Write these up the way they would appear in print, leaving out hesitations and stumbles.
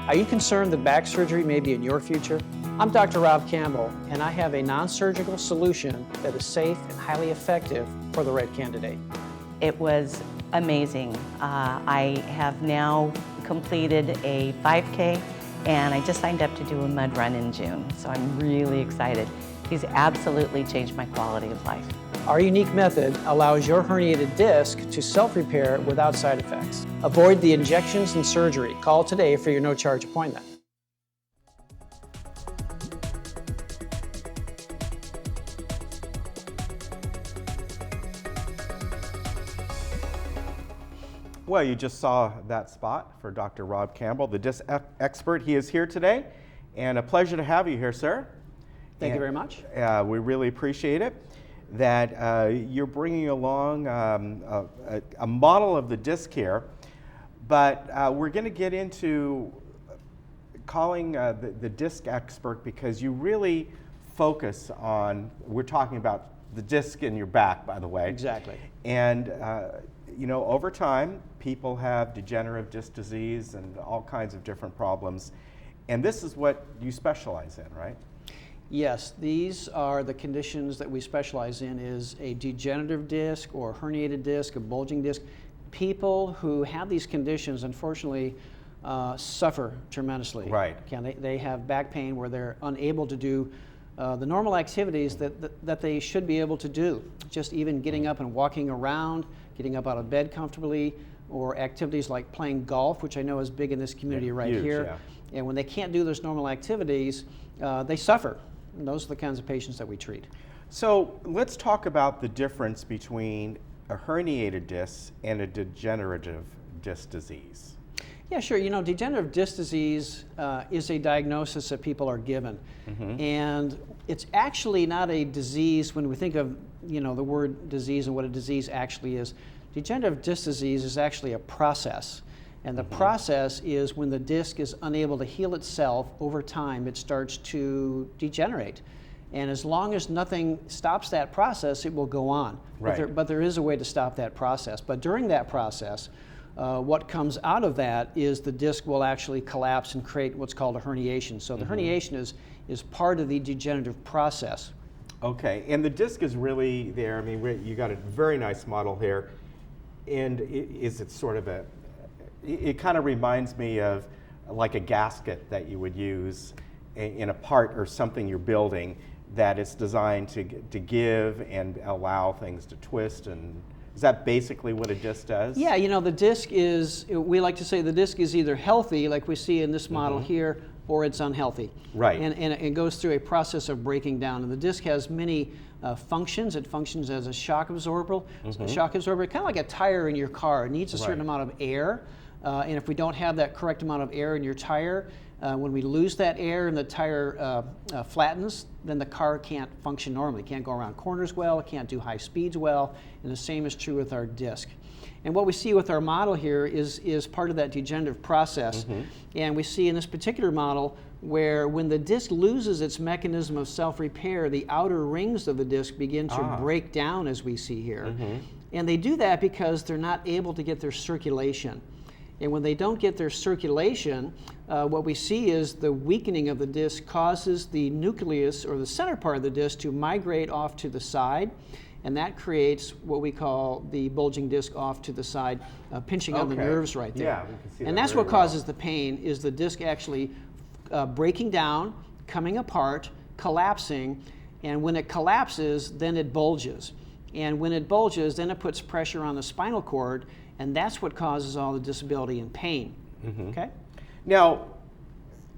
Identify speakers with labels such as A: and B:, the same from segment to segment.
A: Are you concerned that back surgery may be in your future? I'm Dr. Rob Campbell, and I have a non-surgical solution that is safe and highly effective for the right candidate.
B: It was amazing. I have now completed a 5K, and I just signed up to do a mud run in June, so I'm really excited. He's absolutely changed my quality of life.
A: Our unique method allows your herniated disc to self-repair without side effects. Avoid the injections and surgery. Call today for your no-charge appointment.
C: Well, you just saw that spot for Dr. Rob Campbell, the disc expert. He is here today, and a pleasure to have you here, sir.
A: Thank you very much.
C: We really appreciate it that you're bringing along a model of the disc here, but we're going to get into calling the disc expert because you really focus on, we're talking about the disc in your back, by the way.
A: Exactly.
C: And you know, over time, people have degenerative disc disease and all kinds of different problems, and this is what you specialize in, right?
A: Yes, these are the conditions that we specialize in, is a degenerative disc or herniated disc, a bulging disc. People who have these conditions, unfortunately, suffer tremendously.
C: Right.
A: They have back pain where they're unable to do the normal activities that they should be able to do. Just even getting up and walking around, getting up out of bed comfortably, or activities like playing golf, which I know is big in this community right
C: huge,
A: here.
C: yeah.
A: And when they can't do those normal activities, they suffer. And those are the kinds of patients that we treat.
C: So let's talk about the difference between a herniated disc and a degenerative disc disease.
A: Yeah, sure. You know, degenerative disc disease is a diagnosis that people are given.
C: Mm-hmm.
A: And it's actually not a disease when we think of, you know, the word disease and what a disease actually is. Degenerative disc disease is actually a process. And the process is when the disc is unable to heal itself over time, it starts to degenerate. And as long as nothing stops that process, it will go on.
C: Right.
A: But there is a way to stop that process. But during that process, what comes out of that is the disc will actually collapse and create what's called a herniation. So the herniation is part of the degenerative process.
C: Okay, and the disc is really there. I mean, you got a very nice model here. And is it sort of it kind of reminds me of like a gasket that you would use in a part or something you're building that it's designed to give and allow things to twist. And is that basically what a disc does?
A: Yeah, you know, the disc is, we like to say the disc is either healthy, like we see in this model here, or it's unhealthy.
C: Right.
A: And it goes through a process of breaking down. And the disc has many functions. It functions as a shock absorber. A shock absorber, kind of like a tire in your car. It needs a certain amount of air. And if we don't have that correct amount of air in your tire, when we lose that air and the tire flattens, then the car can't function normally. It can't go around corners well, it can't do high speeds well, and the same is true with our disc. And what we see with our model here is part of that degenerative process. And we see in this particular model where when the disc loses its mechanism of self-repair, the outer rings of the disc begin to break down, as we see here. And they do that because they're not able to get their circulation. And when they don't get their circulation, what we see is the weakening of the disc causes the nucleus, or the center part of the disc, to migrate off to the side. And that creates what we call the bulging disc off to the side, pinching on the nerves right there.
C: Yeah, we can see that.
A: And that's what causes the pain, is the disc actually breaking down, coming apart, collapsing. And when it collapses, then it bulges. And when it bulges, then it puts pressure on the spinal cord, and that's what causes all the disability and pain. Okay?
C: Now,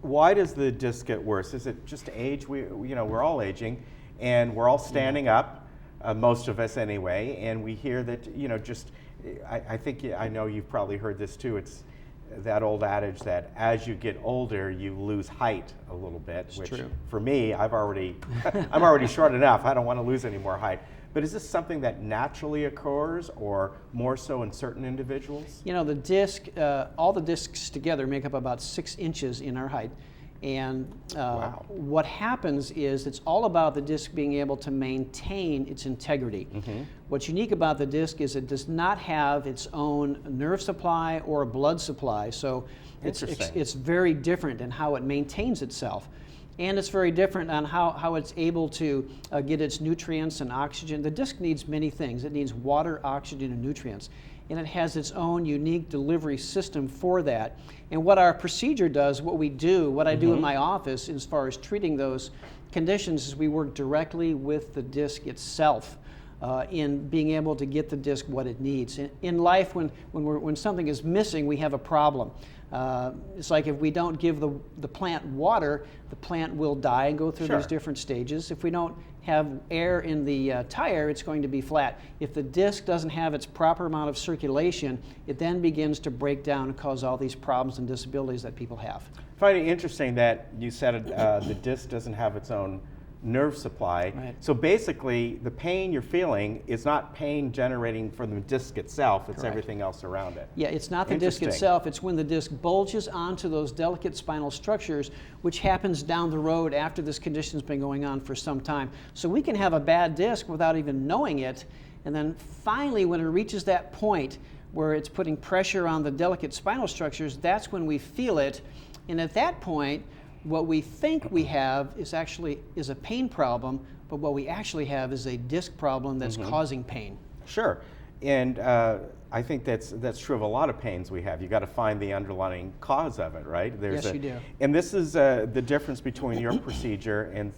C: why does the disc get worse? Is it just age? We're all aging, and we're all standing up, most of us anyway, and we hear that, I know you've probably heard this too. It's that old adage that as you get older, you lose height a little bit.
A: It's
C: which
A: true.
C: For me, I'm already short enough. I don't want to lose any more height. But is this something that naturally occurs, or more so in certain individuals?
A: You know, the disc, all the discs together make up about 6 inches in our height. And
C: Wow.
A: what happens is it's all about the disc being able to maintain its integrity. What's unique about the disc is it does not have its own nerve supply or blood supply, so it's very different in how it maintains itself. And it's very different on how it's able to get its nutrients and oxygen. The disc needs many things. It needs water, oxygen, and nutrients. And it has its own unique delivery system for that. And what our procedure does, what I do in my office as far as treating those conditions, is we work directly with the disc itself in being able to get the disc what it needs. In life, when something is missing, we have a problem. It's like if we don't give the plant water, the plant will die and go through these different stages. If we don't have air in the tire, it's going to be flat. If the disc doesn't have its proper amount of circulation, it then begins to break down and cause all these problems and disabilities that people have.
C: I find it interesting that you said the disc doesn't have its own nerve supply.
A: Right.
C: So basically, the pain you're feeling is not pain generating from the disc itself, it's everything else around it.
A: Yeah, it's not the disc itself, it's when the disc bulges onto those delicate spinal structures, which happens down the road after this condition's been going on for some time. So we can have a bad disc without even knowing it, and then finally when it reaches that point where it's putting pressure on the delicate spinal structures, that's when we feel it, and at that point, what we think we have is a pain problem, but what we actually have is a disc problem that's causing pain.
C: Sure, and I think that's true of a lot of pains we have. You got to find the underlying cause of it, right?
A: Yes, you do.
C: And this is the difference between your procedure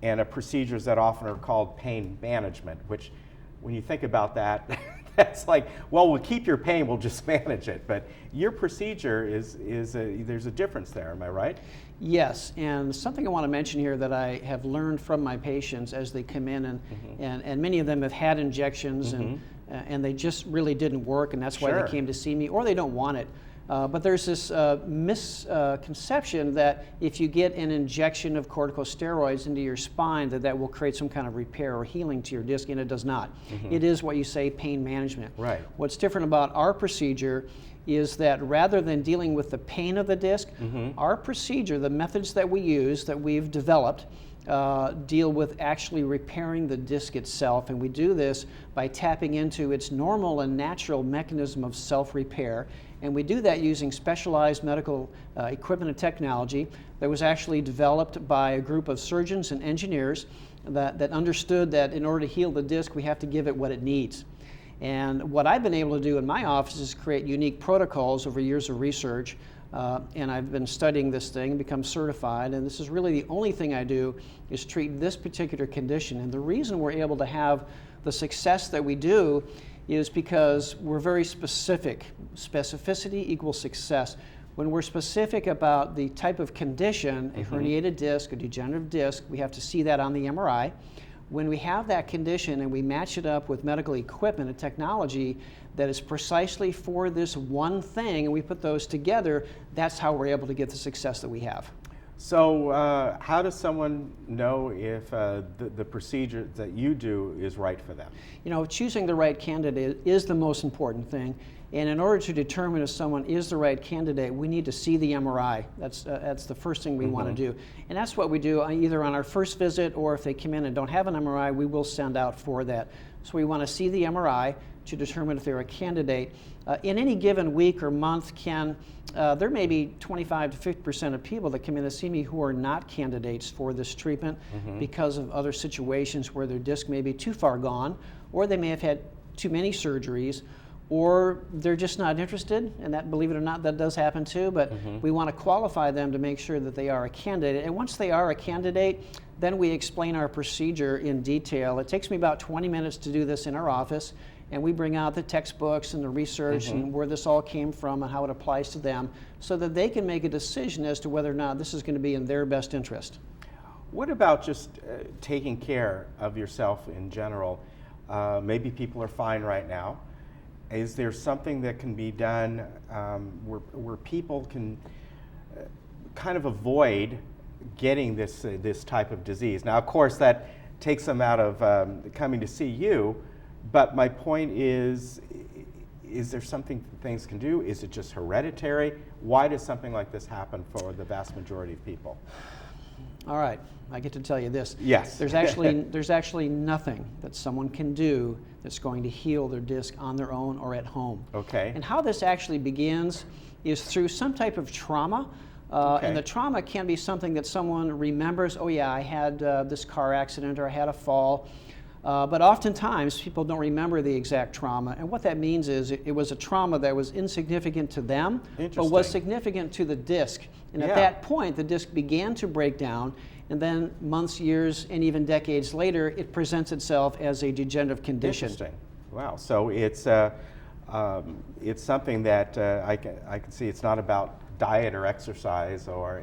C: and procedures that often are called pain management, which when you think about that, that's like, well, we'll keep your pain, we'll just manage it. But your procedure there's a difference there, am I right?
A: Yes, and something I want to mention here that I have learned from my patients as they come in, and many of them have had injections and they just really didn't work, and that's why they came to see me, or they don't want it. But there's this misconception that if you get an injection of corticosteroids into your spine, that will create some kind of repair or healing to your disc, and it does not. It is what you say, pain management.
C: Right.
A: What's different about our procedure is that rather than dealing with the pain of the disc, our procedure, the methods that we use, that we've developed, deal with actually repairing the disc itself, and we do this by tapping into its normal and natural mechanism of self-repair, and we do that using specialized medical equipment and technology that was actually developed by a group of surgeons and engineers that understood that in order to heal the disc, we have to give it what it needs. And what I've been able to do in my office is create unique protocols over years of research, and I've been studying this thing and become certified, and this is really the only thing I do is treat this particular condition. And the reason we're able to have the success that we do is because we're very specific. Specificity equals success. When we're specific about the type of condition, a herniated disc, a degenerative disc, we have to see that on the MRI. When we have that condition and we match it up with medical equipment and technology that is precisely for this one thing, and we put those together, that's how we're able to get the success that we have.
C: So how does someone know if the procedure that you do is right for them?
A: You know, choosing the right candidate is the most important thing. And in order to determine if someone is the right candidate, we need to see the MRI. That's the first thing we want to do. And that's what we do either on our first visit, or if they come in and don't have an MRI, we will send out for that. So we want to see the MRI to determine if they're a candidate. In any given week or month, there may be 25 to 50% of people that come in to see me who are not candidates for this treatment because of other situations where their disc may be too far gone, or they may have had too many surgeries, or they're just not interested, and that, believe it or not, that does happen too, but we want to qualify them to make sure that they are a candidate. And once they are a candidate, then we explain our procedure in detail. It takes me about 20 minutes to do this in our office, and we bring out the textbooks and the research and where this all came from and how it applies to them, so that they can make a decision as to whether or not this is going to be in their best interest.
C: What about just taking care of yourself in general? Maybe people are fine right now. Is there something that can be done where people can kind of avoid getting this type of disease? Now, of course, that takes them out of coming to see you, but my point is is there something things can do? Is it just hereditary? Why does something like this happen for the vast majority of people?
A: All right, I get to tell you this.
C: Yes.
A: There's actually nothing that someone can do that's going to heal their disc on their own or at home.
C: Okay.
A: And how this actually begins is through some type of trauma. And the trauma can be something that someone remembers, oh yeah, I had this car accident or I had a fall. But oftentimes people don't remember the exact trauma. And what that means is it was a trauma that was insignificant to them, but was significant to the disc. And at that point, the disc began to break down. And then months, years, and even decades later, it presents itself as a degenerative condition.
C: Interesting. Wow. So it's something that I can see. It's not about diet or exercise, or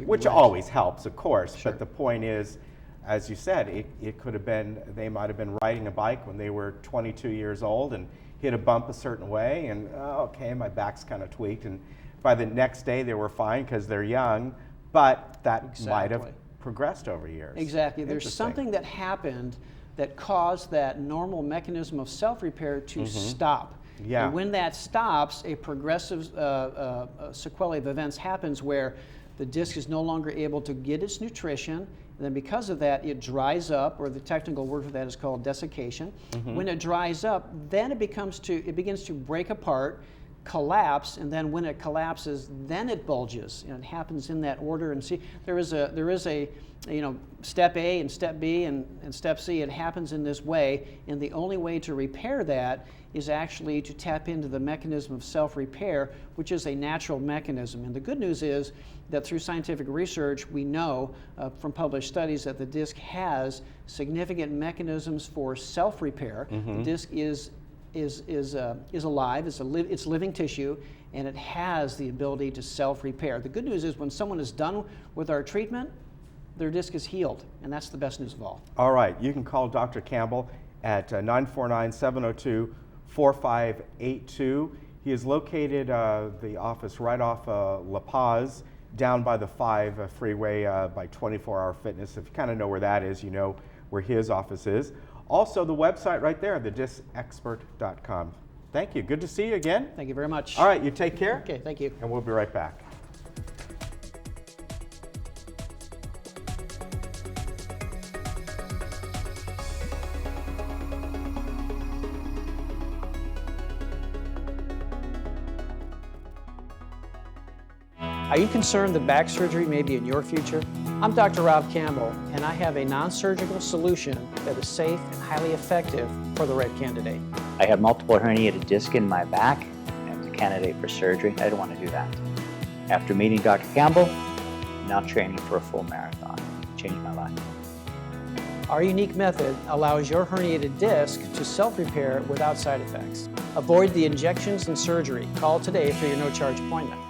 C: which always helps, of course.
A: Sure.
C: But the point is, as you said, it could have been, they might have been riding a bike when they were 22 years old and hit a bump a certain way, and okay, my back's kind of tweaked, and by the next day they were fine because they're young, but that might have progressed over years.
A: Exactly. There's something that happened that caused that normal mechanism of self-repair to stop.
C: Yeah.
A: And when that stops, a progressive sequelae of events happens where the disc is no longer able to get its nutrition, and then because of that, it dries up, or the technical word for that is called desiccation. When it dries up, then it begins to break apart, collapse, and then when it collapses, then it bulges, and it happens in that order. And see, there is a step A and step B and step C. It happens in this way, and the only way to repair that is actually to tap into the mechanism of self-repair, which is a natural mechanism. And the good news is that through scientific research, we know from published studies that the disc has significant mechanisms for self-repair. The disc is alive, it's living tissue, and it has the ability to self-repair. The good news is when someone is done with our treatment, their disc is healed, and that's the best news of all.
C: All right, you can call Dr. Campbell at 949-702-4582. He is located, the office right off La Paz, down by the 5 freeway by 24 Hour Fitness. If you kind of know where that is, you know where his office is. Also, the website right there, thediscexpert.com. Thank you. Good to see you again.
A: Thank you very much.
C: All right, you take care.
A: Okay, thank you.
C: And we'll be right back.
A: Are you concerned that back surgery may be in your future? I'm Dr. Rob Campbell, and I have a non-surgical solution that is safe and highly effective for the right candidate.
D: I have multiple herniated disc in my back. I was a candidate for surgery. I didn't want to do that. After meeting Dr. Campbell, I'm now training for a full marathon. It changed my life.
A: Our unique method allows your herniated disc to self-repair without side effects. Avoid the injections and surgery. Call today for your no-charge appointment.